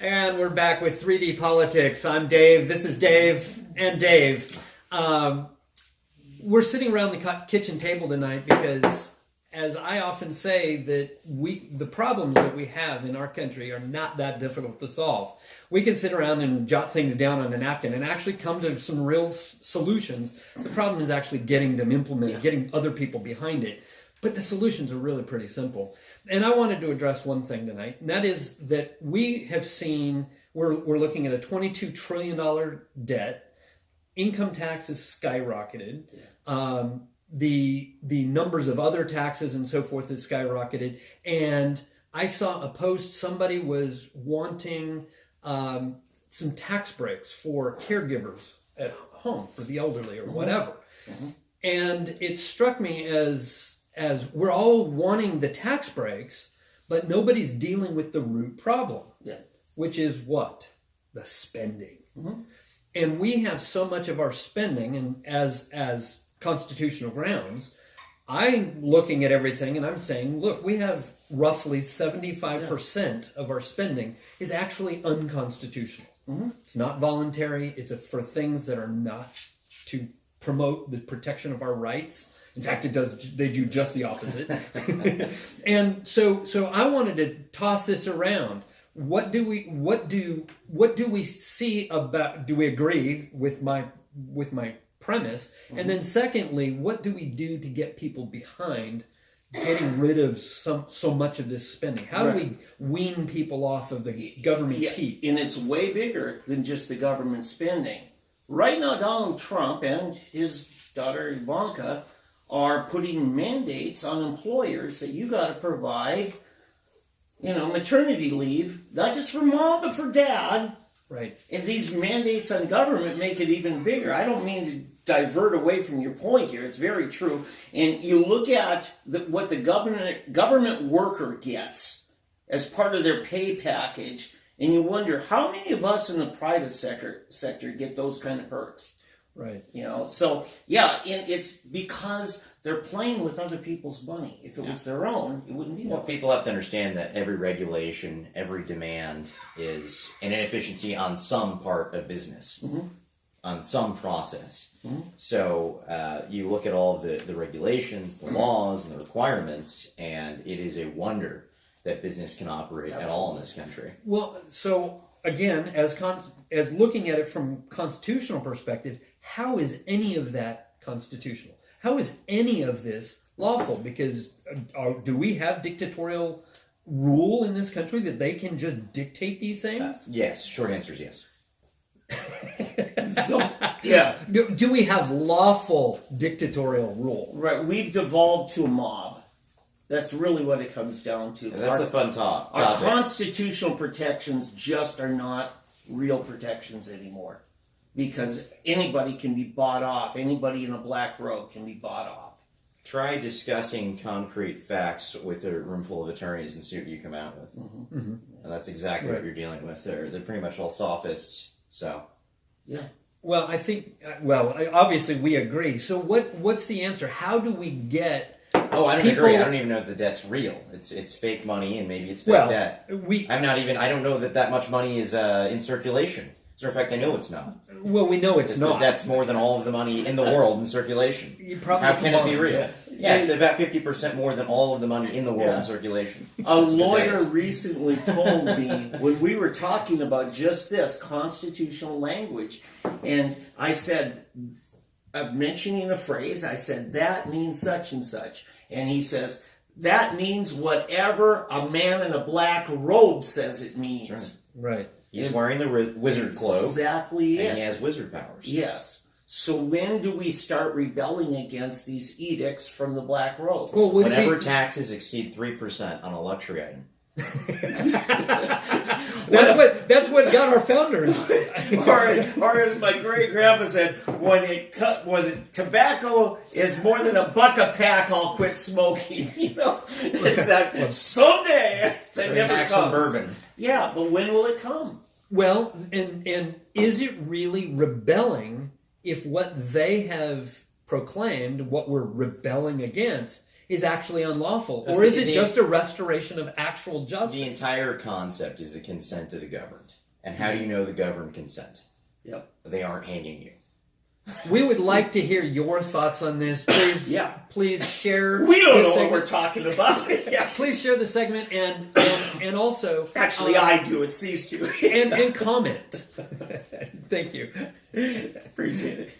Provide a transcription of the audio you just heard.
And we're back with 3D Politics. I'm Dave. This is Dave and Dave. We're sitting around the kitchen table tonight because, as I often say, that the problems that we have in our country are not that difficult to solve. We can sit around and jot things down on a napkin and actually come to some real solutions. The problem is actually getting them implemented, getting other people behind it. But the solutions are really pretty simple. And I wanted to address one thing tonight, and that is that we have seen, we're looking at a $22 trillion debt. Income tax has skyrocketed. The numbers of other taxes and so forth has skyrocketed. And I saw a post, somebody was wanting some tax breaks for caregivers at home for the elderly or whatever. Mm-hmm. And it struck me as we're all wanting the tax breaks, but nobody's dealing with the root problem, which is what? The spending. Mm-hmm. And we have so much of our spending, and as constitutional grounds, I'm looking at everything and I'm saying, look, we have roughly 75% of our spending is actually unconstitutional. Mm-hmm. It's not voluntary. It's for things that are not to promote the protection of our rights. In fact, they do just the opposite. And so I wanted to toss this around. What do we see about, do we agree with my premise? Mm-hmm. And then secondly, what do we do to get people behind getting rid of so much of this spending? How do we wean people off of the government teeth? And it's way bigger than just the government spending. Right now, Donald Trump and his daughter Ivanka are putting mandates on employers that you got to provide, maternity leave, not just for mom, but for dad. Right. And these mandates on government make it even bigger. I don't mean to divert away from your point here. It's very true. And you look at what the government worker gets as part of their pay package, and you wonder how many of us in the private sector get those kind of perks. Right. And it's because they're playing with other people's money. If it was their own, it wouldn't be that way. People have to understand that every regulation, every demand is an inefficiency on some part of business, on some process. Mm-hmm. So you look at all the regulations, the laws, and the requirements, and it is a wonder that business can operate at all in this country. Well, so again, as looking at it from constitutional perspective, how is any of that constitutional? How is any of this lawful? Because do we have dictatorial rule in this country that they can just dictate these things? Yes. Short answer is yes. Do we have lawful dictatorial rule? Right. We've devolved to a mob. That's really what it comes down to. That's a fun topic. Our constitutional protections just are not real protections anymore. Because anybody can be bought off. Anybody in a black robe can be bought off. Try discussing concrete facts with a room full of attorneys and see what you come out with. Mm-hmm. Mm-hmm. And that's exactly what you're dealing with. They're pretty much all sophists. So, yeah. Well, I think, obviously we agree. So what's the answer? How do we get... Oh, I don't agree. I don't even know if the debt's real. It's fake money and maybe it's fake debt. I don't know that much money is in circulation. As a matter of fact, I know it's not. Well, we know it's not. That's more than all of the money in the world in circulation. How can it be real? Yes. Yeah, it's about 50% more than all of the money in the world in circulation. A lawyer recently told me when we were talking about just this, constitutional language, and I said, mentioning a phrase, I said, that means such and such. And he says, that means whatever a man in a black robe says it means. That's right. He's wearing the wizard cloak. Exactly it. And he has wizard powers. Yes. So when do we start rebelling against these edicts from the black robes? Well, whenever taxes exceed 3% on a luxury item. That's what got our founders. or as my great grandpa said, when tobacco is more than $1 a pack, I'll quit smoking. It's like someday that never comes. Some bourbon. Yeah, but when will it come? Well, and is it really rebelling if what they have proclaimed, what we're rebelling against, is actually unlawful? That's Or is the- it just a restoration of actual justice? The entire concept is the consent of the governed. And how do you know the governed consent? Yep. They aren't hanging you. We would like to hear your thoughts on this. Please, Yeah. please share. We don't this know what segment. we're talking about. Yeah. Please share the segment and also Actually, I do. It's these two. and comment. Thank you. Appreciate it.